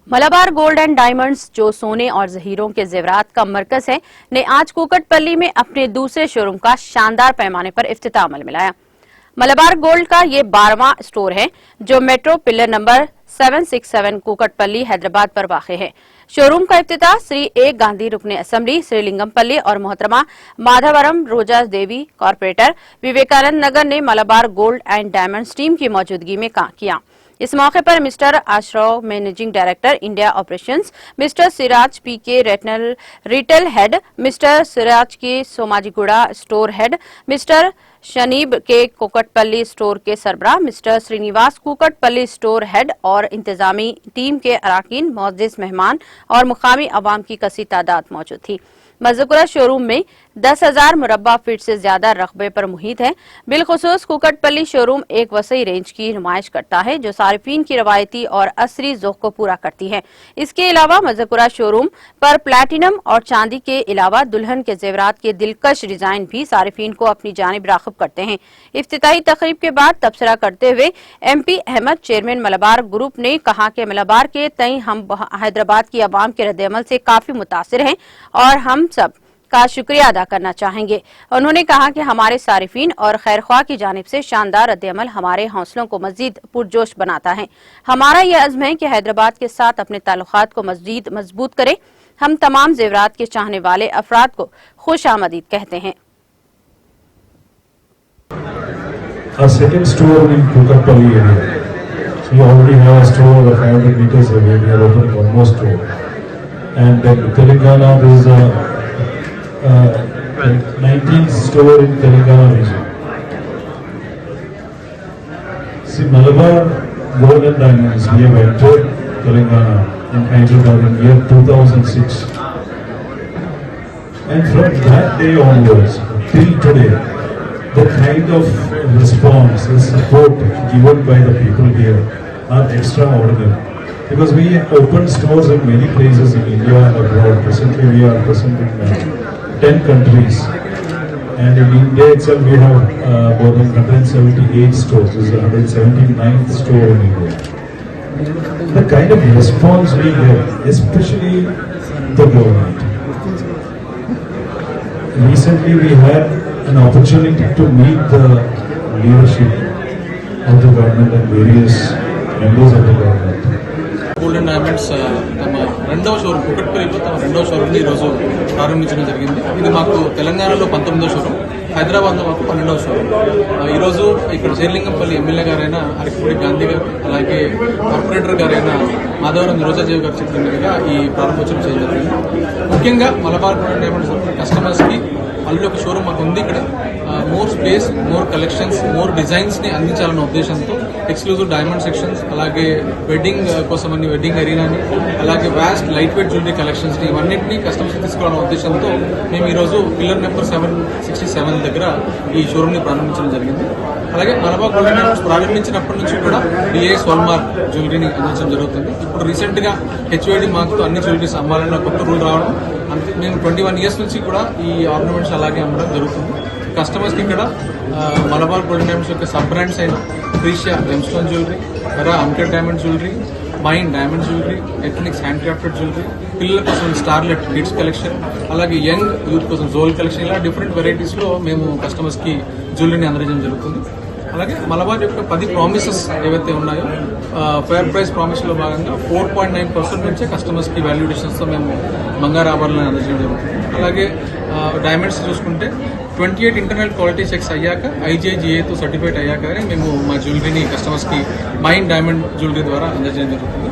Malabar Gold and diamonds, जो सोने और जहीरों के जेवरात का मरकज है, ने आज कुकटपल्ली में अपने दूसरे शोरूम का शानदार पैमाने पर इफ्तिताह मिलाया। मलाबार गोल्ड का ये 12वां स्टोर है, जो metro pillar number 767 Kukatpally Hyderabad पर वाक़े है। शोरूम का इफ्तिताह श्री ए गांधी रुकने असेंबली श्रीलिंगमपल्ली और मोहतरमा माधवरम रोजा देवी कॉर्पोरेटर विवेकानंद नगर ने Malabar Gold and Diamonds team की मौजूदगी में किया। इस मौके पर mister Asharao managing director India operations, mister Siraj P K retail head, mister Siraj K Somajiguda store head, mister Shaneeb K Kukatpally store के सरबराह, mister Srinivas Kukatpally store head और इंतजामी टीम के अराकीन, मुअज़्ज़िज़ मेहमान और मुकामी अवाम की कसी तादाद मौजूद थी। मज़कूरा शोरूम में 10,000 मुरब्बा फीट से ज्यादा रकबे पर मुहित है। बिलखुसूस कुकटपल्ली शोरूम एक वसी रेंज की नुमाइश करता है, जो सारिफीन की रवायती और असरी ज़ौक़ को पूरा करती है। इसके अलावा मज़कूरा शोरूम पर प्लैटिनम और चांदी के अलावा दुल्हन के जेवरात के दिलकश डिजाइन भी सारिफीन को अपनी जानिब राग़िब करते हैं। इफ्तिताही तकरीब के बाद तबसरा करते हुए MP Ahmed, chairman Malabar group, ने कहा कि मलाबार के तई हम हैदराबाद की आवाम के रद्द-ए-अमल से काफी मुतासिर हैं और हम सब का शुक्रिया अदा करना चाहेंगे। उन्होंने कहा कि हमारे सारिफीन और खैरख्वाह की जानिब से शानदार रद्द-ए-अमल हमारे हौसलों को मजीद पुरजोश बनाता है। हमारा यह अज़्म है कि हैदराबाद के साथ अपने ताल्लुकात को मजीद मजबूत करें। हम तमाम जेवरात के चाहने वाले अफराद को खुश आमदीद कहते हैं। Our second store in Kukatpalli area. So we already have a store over 500 meters away. We are opening one more store. And then Telangana, there is a 19th store in Telangana region. See, Malabar Gold and Diamonds, we have entered Telangana in Hyderabad in year 2006. And from that day onwards, till today, the kind of response, the support given by the people here are extraordinary. Because we open stores in many places in India and abroad. Presently we are present in 10 countries. And in India itself we have more than 178 stores. This is the 179th store in India. The kind of response we get, especially the government. Recently we had an opportunity to meet the leadership of the government and various members of the government. Gold and diamonds తమ రెండవ showroom కుకట్పల్లిలో తమ రెండవ షోరూమ్ని ఈరోజు ప్రారంభించడం జరిగింది. ఇది మాకు తెలంగాణలో 19వ షోరూమ్, హైదరాబాద్లో మాకు 12వ షోరూమ్. ఈరోజు ఇక్కడ శ్రీలింగంపల్లి ఎమ్మెల్యే గారైన అరకిపూడి గాంధీ గారు, అలాగే కార్పొరేటర్ గారైన మాధవరం రోజాదేవి గారు చెప్పిన మీదుగా ఈ ప్రారంభోత్సవం చేయడం జరిగింది. ముఖ్యంగా మలబార్ గోల్డ్ అండ్ డైమండ్స్ కస్టమర్స్కి ఆల్రెడీ ఒక షోరూమ్ మాకు ఉంది. ఇక్కడ more space, more collections, more designs ని అందించాలన్న ఉద్దేశంతో ఎక్స్క్లూజివ్ డైమండ్ సెక్షన్స్, అలాగే వెడ్డింగ్ కోసం అన్ని వెడ్డింగ్ అరీనాని, అలాగే vast light weight jewellery collections ని ఇవన్నింటినీ కస్టమర్స్ తీసుకోవాలన్న ఉద్దేశంతో మేము ఈరోజు పిల్లర్ నెంబర్ 767 దగ్గర ఈ షోరూమ్ ని ప్రారంభించడం జరిగింది. అలాగే మలబార్ గోల్డ్ అండ్ డైమండ్స్ ప్రారంభించినప్పటి నుంచి కూడా DIS హాల్మార్క్ జ్యువెలరీని అందించడం జరుగుతుంది. ఇప్పుడు రీసెంట్ గా HOD మార్క్ తో అన్ని జ్యువెలరీస్ అమ్మాలన్న కొత్త రూల్ రావడం, మేము 21 ఇయర్స్ నుంచి కూడా ఈ ఆర్నమెంట్స్ అలాగే అమ్మడం జరుగుతుంది. కస్టమర్స్కి ఇక్కడ మలబార్ గోల్డ్ అండ్ డైమండ్స్ యొక్క సబ్ బ్రాండ్స్ అయిన Precia gemstone jewellery, Viraa uncut diamond jewellery, Mine diamond jewellery, Ethnix handcrafted jewellery, పిల్లల కోసం స్టార్లెట్ కిడ్స్ కలెక్షన్, అలాగే యంగ్ యూత్ కోసం జోల్ కలెక్షన్, ఇలా డిఫరెంట్ వెరైటీస్లో మేము కస్టమర్స్కి జ్యువెలరీని అందజేయడం జరుగుతుంది. అలాగే మలబార్ యొక్క 10 ప్రామిసెస్ ఏవైతే ఉన్నాయో ఫేర్ ప్రైస్ ప్రామిస్లో భాగంగా 4.9% నుంచే కస్టమర్స్కి వాల్యుయేషన్స్తో మేము బంగారు ఆభరణాలను అందజేయడం జరుగుతుంది. అలాగే డైమండ్స్ చూసుకుంటే 28 ఇంటర్నల్ క్వాలిటీ చెక్స్ అయ్యాక IJGAతో సర్టిఫైడ్ అయ్యాకనే మేము మా జ్యువెలరీని కస్టమర్స్కి మైన్ డైమండ్ జ్యువెలరీ ద్వారా అందజేయడం జరుగుతుంది.